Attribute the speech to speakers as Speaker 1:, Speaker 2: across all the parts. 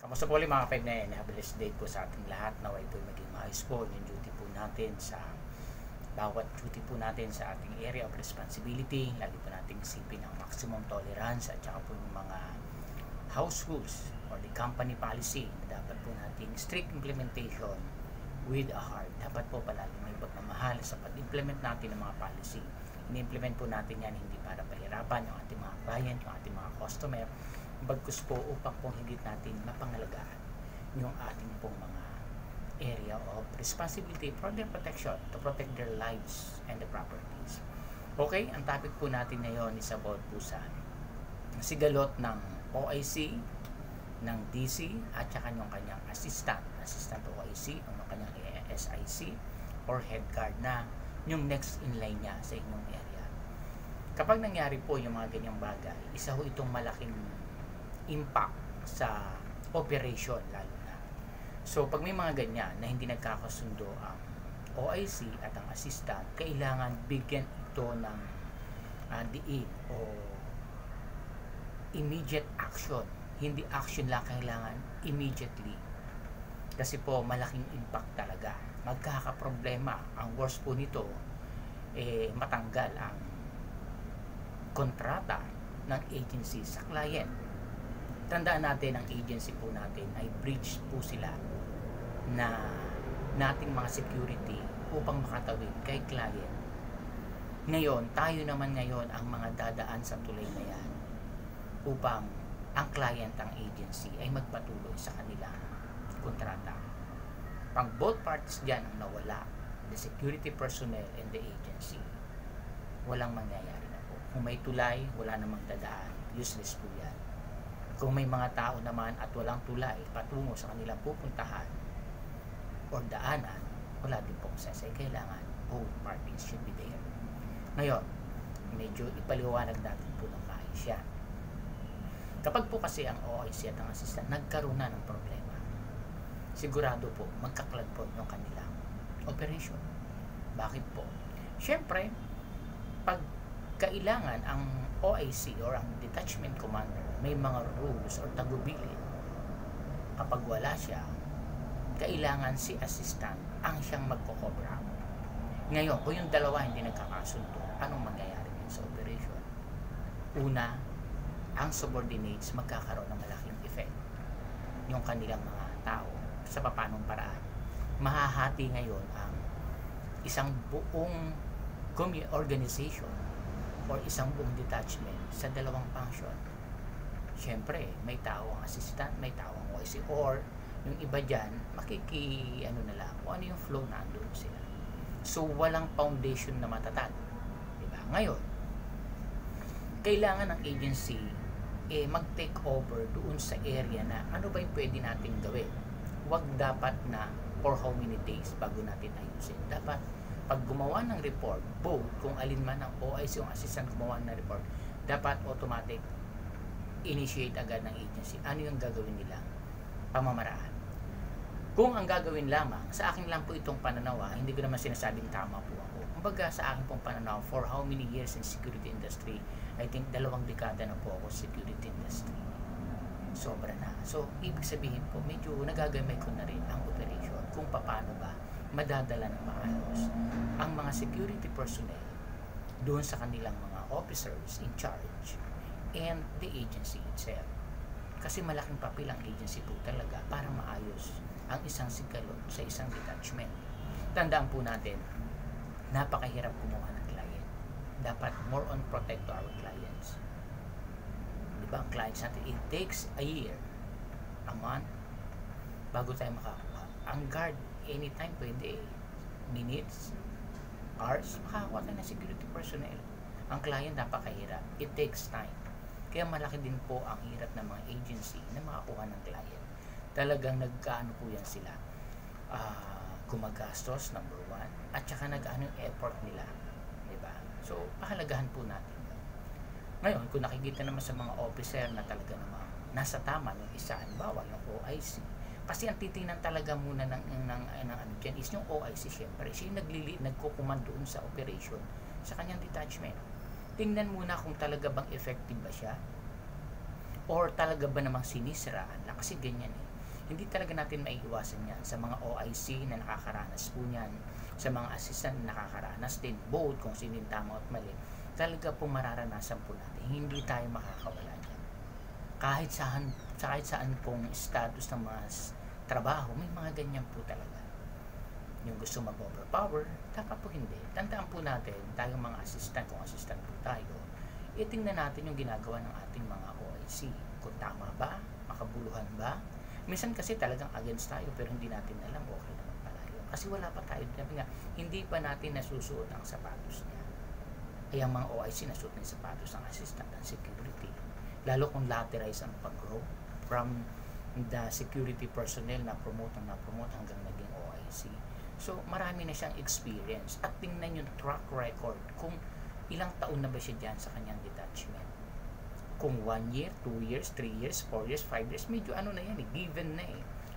Speaker 1: Kamusta po ulit mga 5 na yan? Have a blessed day po sa ating lahat. Naway po maging maayos po yung duty po natin sa bawat duty po natin sa ating area of responsibility. Lagi po natin isipin ang maximum tolerance at saka po yung mga house rules or the company policy na dapat po nating strict implementation with a heart. Dapat po palagi may pagmamahal sa pag-implement natin ng mga policy. Ini-implement po natin yan hindi para pahirapan yung ating mga client, yung ating mga customer, bagkus po upang pong higit natin mapangalagaan yung ating pong mga area of responsibility for their protection, to protect their lives and the properties. Okay, ang topic po natin ngayon is about po sa sigalot ng OIC, ng DC, at saka yung kanyang assistant OIC, o yung kanyang SIC or head guard na yung next in line niya sa inyong area. Kapag nangyari po yung mga ganyang bagay, isa ho itong malaking impact sa operation lalo na. So pag may mga ganyan na hindi nagkakasundo ang OIC at ang assistant, kailangan bigyan ito ng diin o immediate action. Hindi action lang, kailangan immediately. Kasi po malaking impact talaga. Magkakaproblema. Ang worst po nito matanggal ang kontrata ng agency sa client. Tandaan natin, ang agency po natin ay breach po sila na nating mga security upang makatawid kay client. Ngayon, tayo naman ngayon ang mga dadaan sa tulay na yan upang ang client, ang agency ay magpatuloy sa kanilang kontrata. Pag both parties dyan ang nawala, the security personnel and the agency, walang mangyayari na po. Kung may tulay, wala namang dadaan, useless po yan. Kung may mga tao naman at walang tulay patungo sa kanilang pupuntahan o daanan, wala din pong sasay. Kailangan both parties should be there. Ngayon, medyo ipaliwanag natin po ng maayos yan. Kapag po kasi ang OIC at ang assistant nagkaroon na ng problema, sigurado po magkaklag po yung kanilang operation. Bakit po? Siyempre, pag kailangan ang OIC or ang detachment commander may mga rules or tagubilin, kapag wala siya, kailangan si assistant ang siyang magkokobra. Ngayon, kung yung dalawa hindi nagkakasundo, anong mangyayari din sa operation? Una, ang subordinates magkakaroon ng malaking effect. Yung kanilang mga tao sa papanong paraan. Mahahati ngayon ang isang buong organization or isang buong detachment sa dalawang function. Siyempre, may tao ang assistant, may tao ang OIC, or yung iba dyan, na lang, kung ano yung flow na andun sila. So, walang foundation na matatag. Diba? Ngayon, kailangan ng agency mag-take over doon sa area na ano ba yung pwede natin gawin. Huwag dapat na for how many days bago natin ayusin. Dapat, pag gumawa ng report, both kung alin man ang OIC o assistant gumawa ng report, dapat automatic initiate agad ng agency. Ano yung gagawin nilang pamamaraan? Kung ang gagawin lamang, sa akin lang po itong pananaw, hindi ko naman sinasabing tama po ako. Kumbaga sa akin pong pananaw, for how many years in security industry, I think 2 dekada na po ako sa security industry. Sobra na. So, ibig sabihin po, medyo nagagamay ko na rin ang operation kung paano ba madadala ng maayos ang mga security personnel doon sa kanilang mga officers in charge and the agency itself. Kasi malaking papel ang agency po talaga para maayos ang isang sigalot sa isang detachment. Tandaan po natin, napakahirap kumuha ng client. Dapat more on protect to our clients. Diba? Ang clients natin, it takes a year, a month, bago tayo makakuha. Ang guard, anytime pwede, minutes, hours, makakuha tayo ng security personnel. Ang client napakahirap. It takes time. Kaya malaki din po ang hirap ng mga agency na makakuha ng client. Talagang nagkaano po yan sila. Gumagastos, number 1. At saka nag-ano yung effort nila. Diba? So, pahalagahan po natin. Ngayon, kung nakikita naman sa mga officer na talaga naman nasa tama yung isa, halimbawa yung OIC. Kasi ang titingnan talaga muna ng ano dyan is yung OIC syempre. Siya yung nagkukuman doon sa operation sa kanyang detachment. Tingnan muna kung talaga bang effective ba siya or talaga ba namang sinisiraan lang, kasi ganyan Hindi talaga natin maiiwasan yan sa mga OIC na nakakaranas po niyan, sa mga assistant na nakakaranas din, both kung sino yung tama at mali. Talaga po mararanasan po natin, hindi tayo makakawala dyan. Kahit saan pong status ng mga trabaho, may mga ganyan po talaga. Yung gusto mag-overpower, dapat po hindi. Tandaan po natin, tayong mga assistant, kung assistant po tayo, itingnan natin yung ginagawa ng ating mga OIC. Kung tama ba, makabuluhan ba. Minsan kasi talagang against tayo, pero hindi natin alam, okay naman pala yun. Kasi wala pa tayo, hindi pa natin nasusuot ang sapatos niya. Ay ang mga OIC nasuot ng sapatos ng assistant ng security. Lalo kung laterize ang pag-grow from the security personnel na promote hanggang naging OIC. So, marami na siyang experience. At tingnan yung track record kung ilang taon na ba siya dyan sa kanyang detachment. Kung 1 year, 2 years, 3 years, 4 years, 5 years, medyo ano na yan given na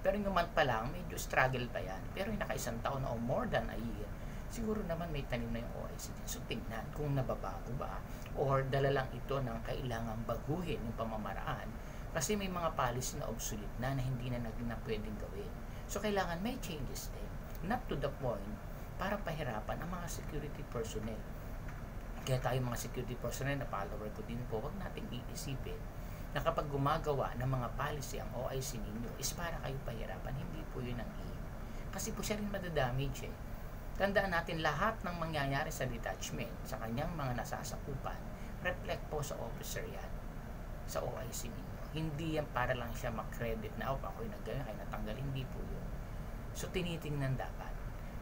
Speaker 1: Pero yung month pa lang, medyo struggle pa yan. Pero yung naka-isang taon o more than a year, siguro naman may tanim na yung OIC din. So, tingnan kung nababago ba or dala lang ito ng kailangang baguhin yung pamamaraan. Kasi may mga policy na obsolete na hindi na pwedeng gawin. So, kailangan may changes din. Not to the point para pahirapan ang mga security personnel. Kaya tayo mga security personnel na follower ko din po, huwag nating iisipin na kapag gumagawa ng mga policy ang OIC ninyo is para kayo pahirapan. Hindi po yun ang aim. Kasi po siya rin madadamage Tandaan natin lahat ng mangyayari sa detachment, sa kanyang mga nasasakupan, reflect po sa officer yan, sa OIC ninyo. Hindi yan para lang siya makredit na, ako'y nagganyan, kaya natanggal. Hindi po yun. So, tinitingnan dapat.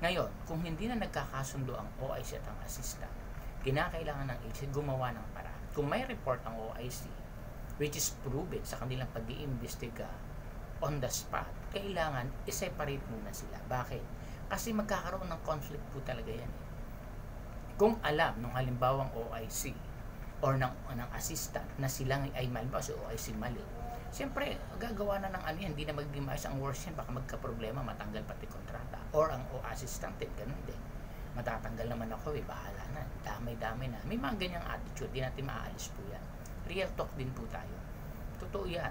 Speaker 1: Ngayon, kung hindi na nagkakasundo ang OIC at ang assistant, kinakailangan ng agency gumawa ng paraan. Kung may report ang OIC, which is proven sa kanilang pag-iimbestiga on the spot, kailangan i-separate muna sila. Bakit? Kasi magkakaroon ng conflict po talaga yan. Kung alam nung halimbawang OIC or ng assistant na silang ay mali, si OIC mali, siyempre gagawa na ng hindi na magiging maayos. Ang worst yan, baka magka-problema, matanggal pati kontrata. Or ang assistant din, ganun din. Matatanggal naman ako, bahala na, damay-damay na. May mga ganyang attitude, di natin maaalis po yan. Real talk din po tayo. Totoo yan.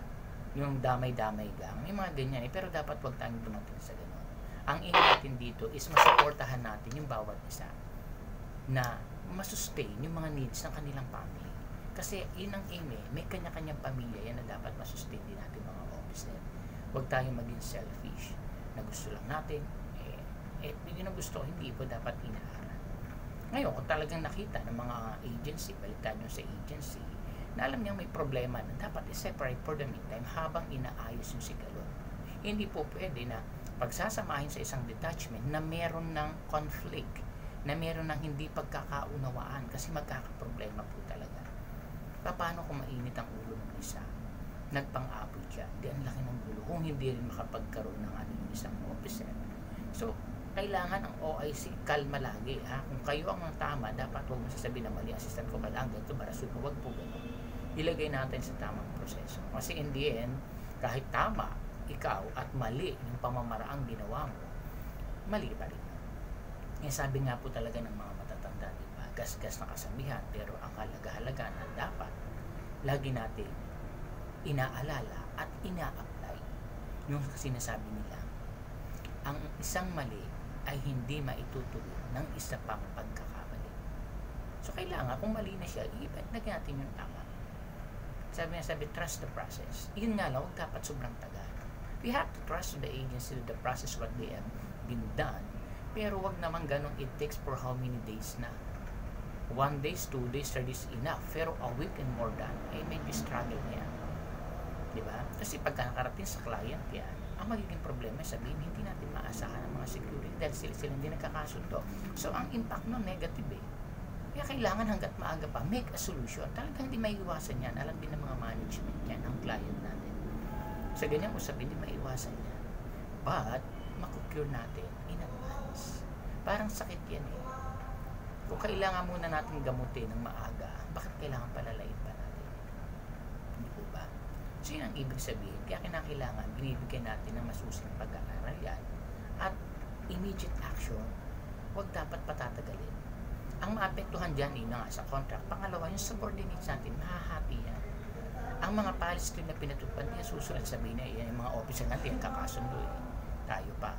Speaker 1: Yung damay-damay lang, may mga ganyan pero dapat wag tayong dumating sa ganun. Ang aim natin dito is masuportahan natin yung bawat isa na masustain yung mga needs ng kanilang family. Kasi yun ang aim may kanya-kanyang pamilya yan na dapat masustain din natin mga officer. Huwag tayong maging selfish na gusto lang natin yun ang gusto, hindi po dapat inaaral. Ngayon, kung talagang nakita ng mga agency, baliktad nyo sa agency, na alam niyang may problema na dapat i-separate for the meantime habang inaayos yung sigalo. Hindi po pwede na pagsasamahin sa isang detachment na meron ng conflict, na meron ng hindi pagkakaunawaan kasi magkakaproblema po talaga. Paano kung mainit ang ulo ng isa? Nagpang-abot siya, di ang laki ng gulo kung hindi rin makapagkaroon ng yung isang officer. So, kailangan ang OIC kalma lagi kung kayo ang tama, dapat huwag mo sasabihin na mali, assistant ko kailangan ganito, barasun mo, huwag po ganun. Ilagay natin sa tamang proseso kasi in the end, kahit tama ikaw at mali yung pamamaraang ginawa mo, mali pa rin. Sabi nga po talaga ng mga matatanda, diba? Gas-gas na kasabihan, pero ang halaga-halaga na dapat lagi natin inaalala at ina-apply yung sinasabi nila, ang isang mali ay hindi maitutuloy ng isa pang pagkakamali. So, kailangan, kung mali na siya, lagyan natin yung tama. Sabi, trust the process. Yun nga lang, huwag dapat sobrang tagal. We have to trust the agency, the process, what they have been done. Pero wag naman ganun, it takes for how many days na. 1 days, 2 days, 3 days enough. Pero a week and more than, medyo struggle na yan. Diba? Kasi pagka nakarating sa client yan, ang magiging problema sabihin, hindi natin maasahan ang mga security dahil sila hindi nagkakasundo. So, ang impact nun, negative Kaya kailangan hanggat maaga pa, make a solution. Talagang hindi maiiwasan yan. Alam din ng mga management yan, ang client natin. Sa ganyang usapin, hindi maiiwasan yan. But, makukure natin in advance. Parang sakit yan Kung kailangan muna natin gamutin ng maaga, bakit kailangan palalain pa natin? Hindi po ba? So yun ang ibig sabihin. Kaya kinakailangan binibigyan natin ng masusing pag-aaral yan at immediate action. Huwag dapat patatagalin. Ang maapektuhan dyan nga sa contract. Pangalawa, yung subordinates natin, mahahati yan. Ang mga policy na pinatupad niya, susunod sabihin niya, yung mga officer natin, kakasundo tayo pa.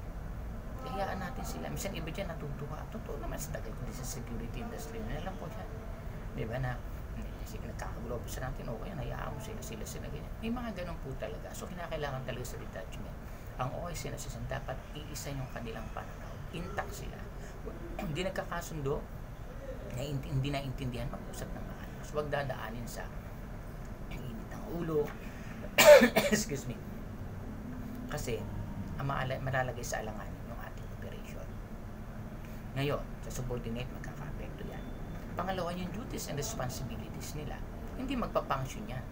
Speaker 1: Hayaan natin sila. Minsan iba dyan natutuwa. Totoo naman sa tagal ko din sa security industry. Alam po dyan. Di ba na, nagkakagulo officer natin, okay, hayaan mo sila ganyan. May mga ganun po talaga. So, kinakailangan talaga sa detachment. Ang OIC na siya, dapat iisa yung kanilang pananaw. Intact sila. Hindi nagkakasundo, hindi naintindihan, mag-usap ng maayos. Huwag dadaanin sa init ng ulo. Excuse me. Kasi, malalagay sa alanganin yung ating operation. Ngayon, sa subordinate, magkaka-apekto yan. Pangalawa, yung duties and responsibilities nila, hindi magpa-function yan.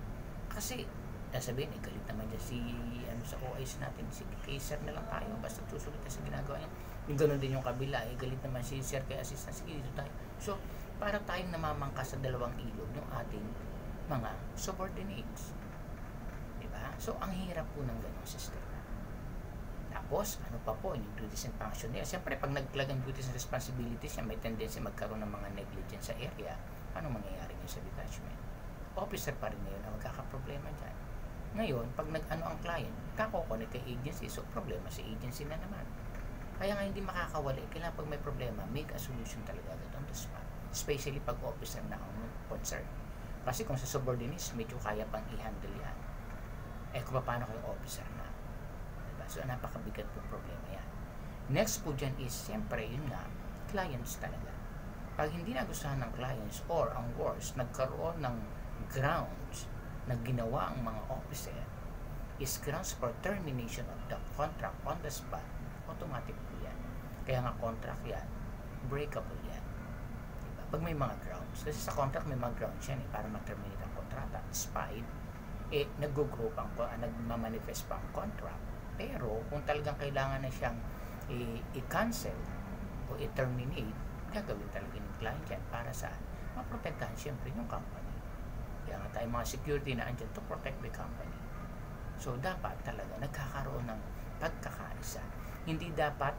Speaker 1: Kasi, sabihin, galit naman dyan sa OIC natin, si sir na lang tayo, basta susunod na sa ginagawa niya. Yung ganoon din yung kabila, galit naman si sir kay assistant, sige dito tayo. So, para tayong namamangka sa dalawang ilog ng ating mga subordinates. Diba? So, ang hirap po ng ganong sistema. Tapos, ano pa po, yung duties and function nila. Siyempre, pag naglagang duties and responsibilities yan, may tendency magkaroon ng mga negligence sa area. Ano mangyayari nyo sa detachment? Officer pa rin ngayon ang magkakaproblema dyan. Ngayon, pag nag-ano ang client, kakokonek kay agency, so problema sa agency na naman. Kaya nga hindi makakawala, kailangan pag may problema, make a solution talaga agad on the spot. Especially pag officer na ang concern. Kasi kung sa subordinates, medyo kaya pang i-handle yan. Kung paano kayo officer na? Diba? So, napakabigat po problema yan. Next po dyan is, siyempre, yun nga, clients talaga. Pag hindi nagustuhan ng clients, or ang worst, nagkaroon ng grounds na ginawa ang mga officer, is grounds for termination of the contract on the spot, automatic po yan. Kaya nga contract yan, breakable yan. Diba? Pag may mga grounds, kasi sa contract may mga grounds yan para ma-terminate ang kontrata. Despite, nag-group nagmamanifest pa ang contract. Pero, kung talagang kailangan na siyang i-cancel o i-terminate, gagawin talaga ng client yan para sa maprotektahan siyempre yung company. Kaya nga tayo mga security na andyan to protect the company. So, dapat talaga nagkakaroon ng pagkakaisa. Hindi dapat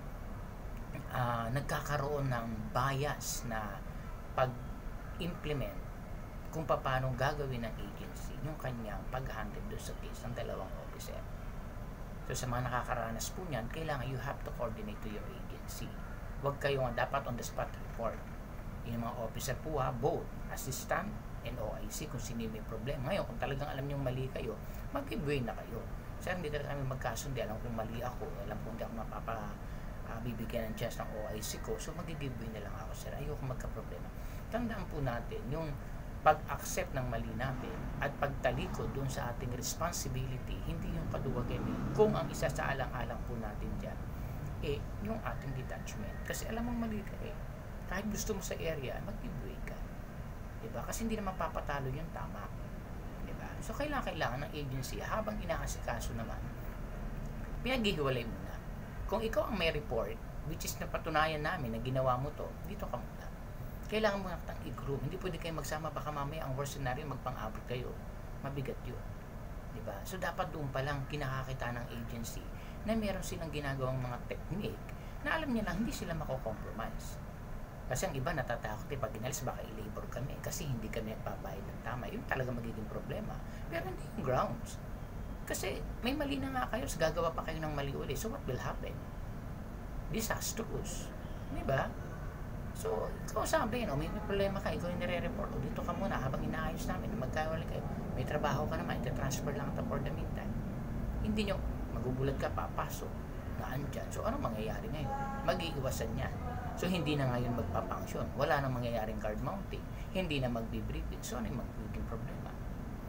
Speaker 1: nagkakaroon ng bias na pag-implement kung paano gagawin ng agency yung kanyang pag-handle doon sa case ng dalawang officer. So, sa mga nakakaranas po niyan, kailangan you have to coordinate to your agency. Huwag kayong dapat on the spot report. Yung mga officer po both assistant and OIC kung sino may problema. Ngayon, kung talagang alam niyong mali kayo, mag-giveaway na kayo. Sir, hindi talaga kami magkasundi. Alam kong mali ako. Alam kong hindi ako bibigyan ng chance ng OIC ko. So, mag-giveaway na lang ako, sir. Ayoko magka-problema. Tandaan po natin, yung pag-accept ng mali natin at pagtalikod doon sa ating responsibility, hindi yung kaduwagan kung ang isa sa alang-alang po natin dyan, yung ating detachment. Kasi alam mong mali ka kahit gusto mo sa area, mag-giveaway ka. Diba? Kasi hindi naman papatalo yung tama. Diba? So, kailangan ng agency, habang inaasikaso naman, pinaghihiwalay muna. Kung ikaw ang may report, which is napatunayan namin na ginawa mo to, dito ka muna. Kailangan mo natang i-group. Hindi pwede kayo magsama, baka mamaya ang worst scenario, magpang-abot kayo. Mabigat yun. Diba? So, dapat doon pa lang kinakakita ng agency na meron silang ginagawang mga technique na alam niya lang hindi sila mako-compromise. Kasi ang iba natatakot pag inalis baka i-labor kami kasi hindi kami nagbabayad ng tama. Yun talaga magiging problema. Pero hindi yung grounds. Kasi may mali na nga kayo, so gagawa pa kayo ng mali uli. So what will happen? Disastrous. Diba? So, ikaw sabi, may problema ka, ikaw yung nire-report. O dito ka muna habang inaayos namin, magkawali kayo. May trabaho ka naman, ita-transfer lang ito for the meantime. Hindi nyo, magugulat ka, papasok na andyan. So, ano mangyayari ngayon? Mag-iiwasan niya. So, hindi na ngayon magpapunction. Wala nang mangyayaring card mounting. Hindi na magbibriefing. So, ano yung magiging problema?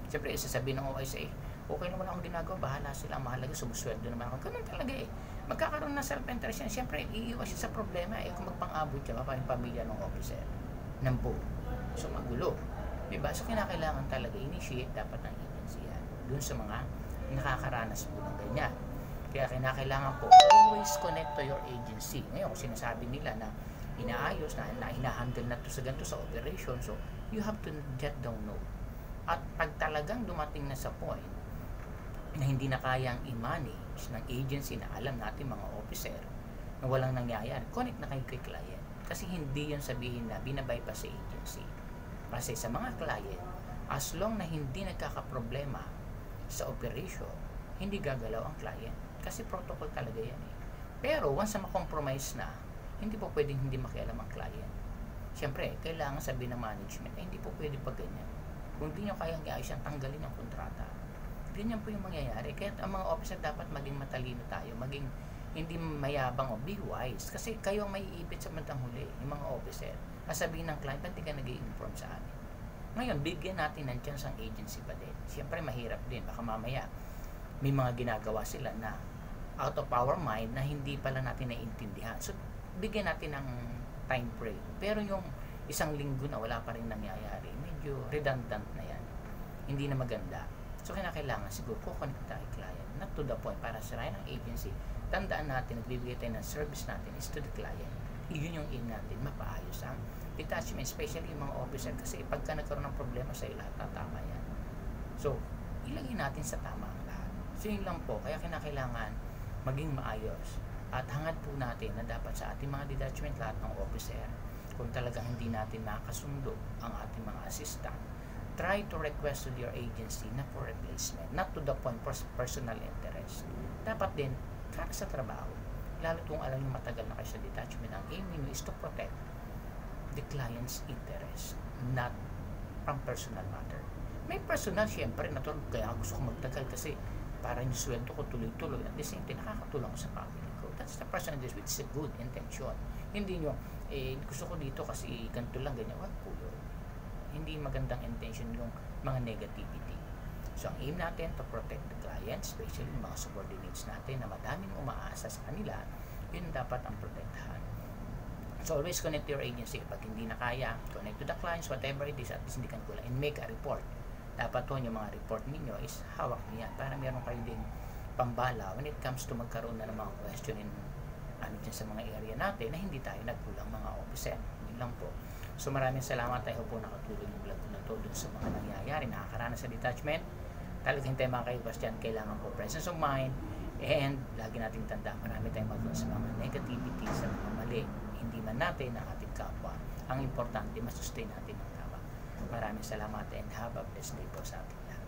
Speaker 1: Siyempre, sasabihin ng OIC, okay naman akong ginagawa, bahala sila, mahalaga, sumusweldo naman ako. Ganun talaga Magkakaroon ng self-interest yan. Siyempre, iiwas siya sa problema kung magpang-abot siya, pa yung pamilya ng officer ng boat. So, magulo. Diba? So, kinakailangan talaga initiate dapat ng agency yan. Doon sa mga nakakaranas po ng ganyan. Kaya kinakailangan po, always connect to your agency. Ngayon, kung sinasabi nila na inaayos, na hinahandle na to sa ganito sa operation, so you have to jot down note. At pag talagang dumating na sa point na hindi na kayang i-manage ng agency na alam natin mga officer na walang nangyayari, connect na kayo kay client. Kasi hindi yun sabihin na binabypass sa agency. Kasi sa mga client, As long na hindi nagkakaproblema sa operation, hindi gagalaw ang client. Kasi protocol talaga yan eh. Pero once na makompromise na, hindi po pwedeng hindi makialam ang client. Siyempre, kailangan sabihin ng management, hindi po pwede pa ganyan. Kung hindi nyo kayang iayos yan, tanggalin ang kontrata. Ganyan po yung mangyayari. Kaya ang mga officer dapat maging matalino tayo, maging hindi mayabang o be wise. Kasi kayo ang may iipit sa bandang huli, yung mga officer. Sabihin ng client, hindi ka nag-i-inform sa amin. Ngayon, bigyan natin ng chance ang agency pa din. Siyempre, mahirap din. Baka mamaya, may mga ginagawa sila na out of our mind na hindi pala natin naiintindihan. So, bigyan natin ng time frame. Pero yung isang linggo na wala pa rin nangyayari, medyo redundant na yan. Hindi na maganda. So, kailangan siguro kukonect tayo client. Not to the point para sirayan ang agency. Tandaan natin, nagbibigay tayo ng service natin is to the client. Yun yung aim natin, mapaayos ang detachment, especially yung mga officer, kasi pagka nagkaroon ng problema sa lahat, tatama yan. So, ilagay natin sa tama ang lahat. So, yun lang po. Kaya kinakailangan maging maayos. At hangad po natin na dapat sa ating mga detachment, lahat ng officer, kung talagang hindi natin makasundo ang ating mga assistant, try to request to your agency na for replacement. Not to the point for personal interest. Dapat din, para sa trabaho, lalo kung alam nyo matagal na kayo sa detachment, ang aim nyo is to protect the client's interest, not from personal matter. May personal, syempre, natural, kaya gusto ko magtagal kasi para yung sweldo ko tuloy-tuloy, at the same time, nakakatulong ko sa family ko. That's the personal interest, which is a good intention. Hindi nyo, gusto ko dito kasi ganito lang, ganyan, wag po yun. Hindi magandang intention yung mga negativity. So, ang aim natin to protect the client, especially yung mga subordinates natin na madaming umaasa sa kanila, yun dapat ang protektahan. So, always connect to your agency. Pag hindi na kaya, connect to the clients, whatever it is, at least hindi ka kulang, and make a report. Dapat po yung mga report ninyo is hawak niya para meron kayo din pambala when it comes to magkaroon na ng mga question in dyan sa mga area natin na hindi tayo nagkulang mga officer. Yun lang po. So, maraming salamat. Tayo po nakatulong yung vlog ko na to dun sa mga nangyayari, nakakaranas sa detachment. Talagang tayo mga kaiwas dyan, kailangan po presence of mind, and lagi nating tanda, marami tayong magdun sa mga negativity, sa mga mali, hindi man natin ang ating kapwa. Ang importante, masustain natin ang tama. Maraming salamat and have a blessed day po sa ating lahat.